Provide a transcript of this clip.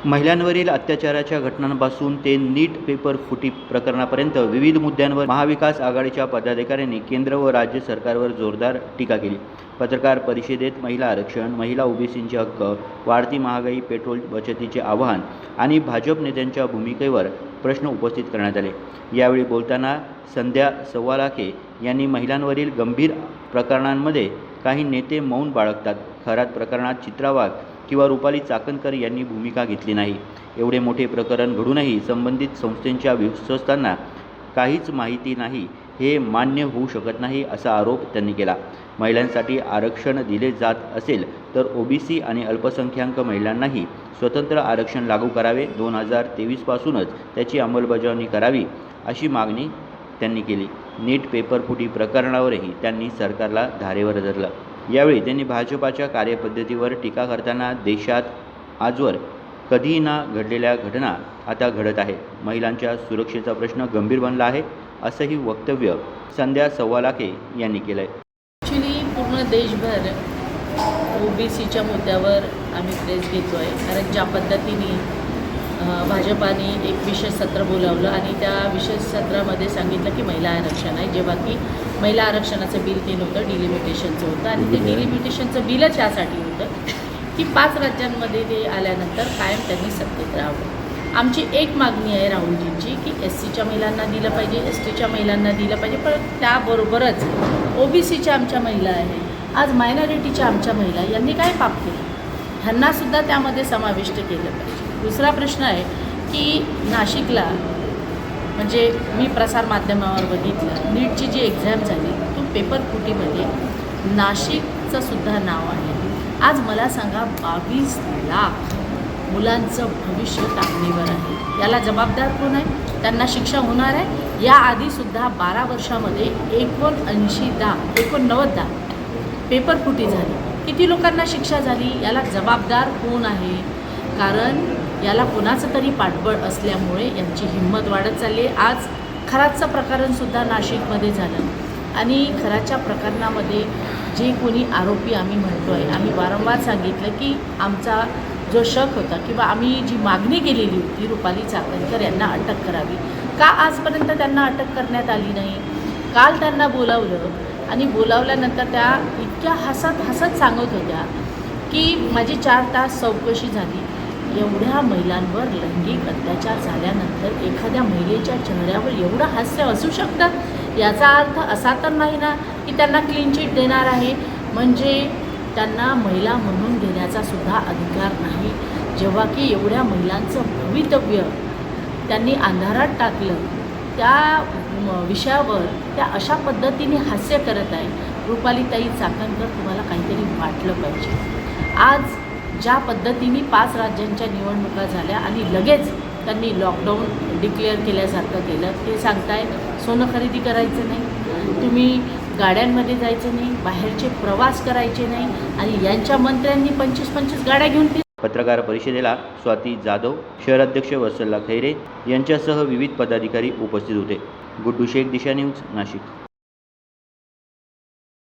महिलांवरील अत्याचाराच्या घटनांपासून ते नीट पेपर फुटी प्रकरणापर्यंत विविध मुद्द्यांवर महाविकास आघाडीच्या पदाधिकाऱ्यांनी केंद्र व राज्य सरकारवर जोरदार टीका केली. पत्रकार परिषदेत महिला आरक्षण, महिला ओबीसींचे हक्क, वाढती महागाई, पेट्रोल बचतीचे आवाहन आणि भाजप नेत्यांच्या भूमिकेवर प्रश्न उपस्थित करण्यात आले. यावेळी बोलताना संध्या सव्वालाखे यांनी महिलांवरील गंभीर प्रकरणांमध्ये काही नेते मौन बाळगतात. खरात प्रकरणात चित्रा वाघ किंवा रुपाली चाकणकर यांनी भूमिका घेतली नाही. एवढे मोठे प्रकरण घडूनही संबंधित संस्थेच्या विश्वस्तांना काहीच माहिती नाही हे मान्य होऊ शकत नाही असा आरोप त्यांनी केला. महिलांसाठी आरक्षण दिले जात असेल तर ओबीसी आणि अल्पसंख्याक महिलांनाही स्वतंत्र आरक्षण लागू करावे. 2023 पासूनच त्याची अंमलबजावणी करावी अशी मागणी त्यांनी केली. नीट पेपरफुटी प्रकरणावरही त्यांनी सरकारला धारेवर धरलं. यावेळी त्यांनी भाजपाच्या कार्यपद्धतीवर टीका करताना देशात आजवर कधीही ना घडलेल्या घटना आता घडत आहे. महिलांच्या सुरक्षेचा प्रश्न गंभीर बनला आहे असंही वक्तव्य संध्या सव्वालाखे यांनी केलं आहे. ॲक्च्युली पूर्ण देशभर ओबीसीच्या मुद्द्यावर आम्ही प्रेस घेतो आहे. कारण ज्या पद्धतीने भाजपाने एक विशेष सत्र बोलावलं आणि त्या विशेष सत्रामध्ये सांगितलं की महिला आरक्षण आहे, जेव्हा की महिला आरक्षणाचं बिल ते नव्हतं, डिलिमिटेशनचं होतं. आणि ते डिलिमिटेशनचं बिलच यासाठी होतं की 5 राज्यांमध्ये ते आल्यानंतर कायम त्यांनी सत्तेत राहावं. आमची एक मागणी आहे राहुलजींची की SCच्या महिलांना दिलं पाहिजे, STच्या महिलांना दिलं पाहिजे, पण त्याबरोबरच ओबीसीच्या आमच्या महिला आहे, आज मायनॉरिटीच्या आमच्या महिला, यांनी काय पाप केलं, ह्यांनासुद्धा त्यामध्ये समाविष्ट केलं पाहिजे. दुसरा प्रश्न आहे की नाशिकला, म्हणजे मी प्रसारमाध्यमावर बघितलं, नीटची जी एक्झाम झाली तो पेपर फुटीमध्ये नाशिकचं सुद्धा नाव आहे. आज मला सांगा 22 लाख मुलांचं भविष्य टांगणीवर आहे. याला जबाबदार कोण आहे? त्यांना शिक्षा होणार आहे. याआधीसुद्धा 12 वर्षामध्ये 89 पेपर फुटी झाली. किती लोकांना शिक्षा झाली? याला जबाबदार कोण आहे? कारण याला कोणाचं तरी पाठबळ असल्यामुळे यांची हिंमत वाढत चालली आहे. आज खरातचं प्रकरणसुद्धा नाशिकमध्ये झालं आणि खराच्या प्रकरणामध्ये जे कोणी आरोपी आम्ही म्हणतो आहे, आम्ही वारंवार सांगितलं की आमचा जो शक होता किंवा आम्ही जी मागणी केलेली होती रुपाली चाकणकर यांना अटक करावी, का आजपर्यंत त्यांना अटक करण्यात आली नाही? काल त्यांना बोलावलं आणि बोलावल्यानंतर त्या इतक्या हसत सांगत होत्या की माझी 4 तास चौकशी झाली. एवढ्या महिलांवर लैंगिक अत्याचार झाल्यानंतर एखाद्या महिलेच्या चेहऱ्यावर एवढं हास्य असू शकतं? याचा अर्थ असा तर नाही ना की त्यांना क्लीन चिट देणार आहे, म्हणजे त्यांना महिला म्हणून घेण्याचा सुद्धा अधिकार नाही. जेव्हा की एवढ्या महिलांचं भवितव्य त्यांनी अंधारात टाकलं, त्या विषयावर त्या अशा पद्धतीने हास्य करत आहे. रुपालीताई चाकणकर, तुम्हाला काहीतरी वाटलं पाहिजे. आज ज्या पद्धतीने 5 राज्यांच्या निवडणुका झाल्या आणि लगेच त्यांनी लॉकडाऊन डिक्लेअर केल्यासारखं केलं. ते सांगताय सोनं खरेदी करायचं नाही, तुम्ही गाड्यांमध्ये जायचं नाही, बाहेरचे प्रवास करायचे नाही, आणि यांच्या मंत्र्यांनी 25 गाड्या घेऊन पत्रकार परिषदेला स्वाती जाधव, शहराध्यक्ष वत्सला खैरे यांच्यासह विविध पदाधिकारी उपस्थित होते. गुड्डू शेख, दिशा न्यूज, नाशिक.